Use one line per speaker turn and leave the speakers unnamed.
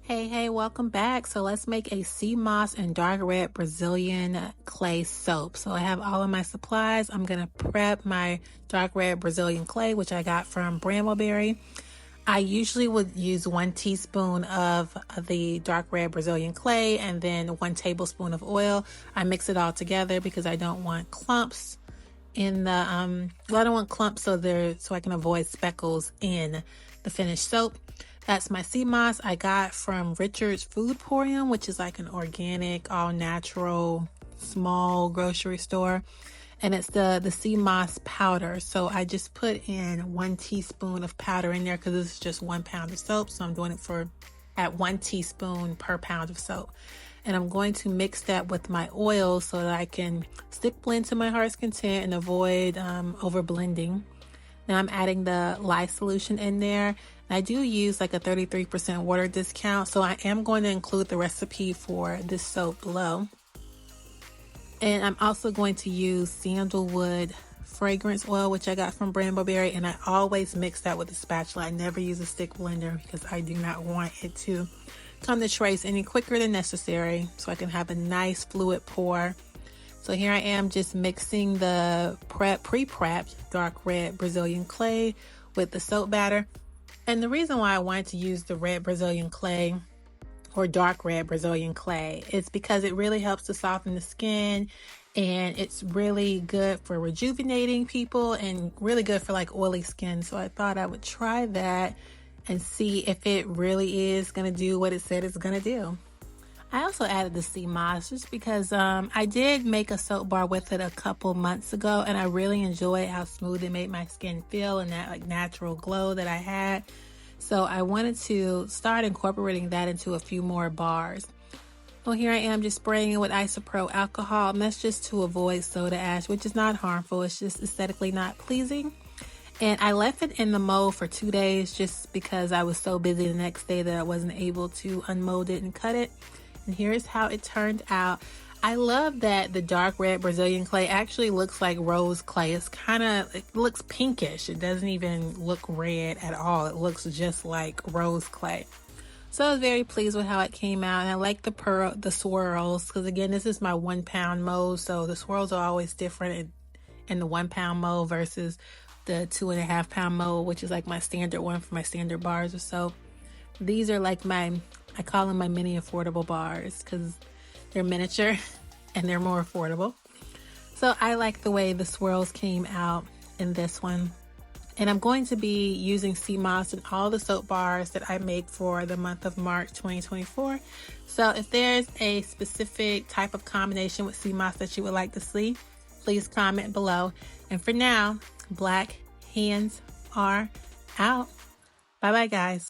Hey, welcome back. So let's make a sea moss and dark red Brazilian clay soap. So I have all of my supplies. I'm going to prep my dark red Brazilian clay, which I got from Brambleberry. I usually would use 1 teaspoon of the dark red Brazilian clay and then 1 tablespoon of oil. I mix it all together because I don't want clumps in the I don't want clumps so I can avoid speckles in the finished soap. That's my sea moss I got from Richard's Foodporium, which is like an organic, all natural, small grocery store. And it's the sea moss powder. So I just put in 1 teaspoon of powder in there because this is just 1 pound of soap. So I'm doing it at 1 teaspoon per pound of soap. And I'm going to mix that with my oil so that I can stick blend to my heart's content and avoid over blending. Now I'm adding the lye solution in there. And I do use like a 33% water discount, so I am going to include the recipe for this soap below. And I'm also going to use sandalwood fragrance oil, which I got from Brambleberry, and I always mix that with a spatula. I never use a stick blender because I do not want it to come to trace any quicker than necessary, so I can have a nice fluid pour. So here I am just mixing the pre-prepped dark red Brazilian clay with the soap batter. And the reason why I wanted to use the red Brazilian clay or dark red Brazilian clay is because it really helps to soften the skin, and it's really good for rejuvenating people and really good for like oily skin. So I thought I would try that and see if it really is going to do what it said it's going to do. I also added the sea moss just because I did make a soap bar with it a couple months ago, and I really enjoyed how smooth it made my skin feel and that like natural glow that I had. So I wanted to start incorporating that into a few more bars. Well, here I am just spraying it with isopropyl alcohol, and that's just to avoid soda ash, which is not harmful. It's just aesthetically not pleasing. And I left it in the mold for 2 days just because I was so busy the next day that I wasn't able to unmold it and cut it. And here's how it turned out. I love that the dark red Brazilian clay actually looks like rose clay. It looks pinkish. It doesn't even look red at all. It looks just like rose clay. So I was very pleased with how it came out. And I like the swirls because again, this is my 1 pound mold. So the swirls are always different in the 1 pound mold versus the 2.5 pound mold, which is like my standard one for my standard bars or so. These are like I call them my mini affordable bars because they're miniature and they're more affordable. So I like the way the swirls came out in this one. And I'm going to be using sea moss in all the soap bars that I make for the month of March 2024. So if there's a specific type of combination with sea moss that you would like to see, please comment below. And for now, black hands are out. Bye bye, guys.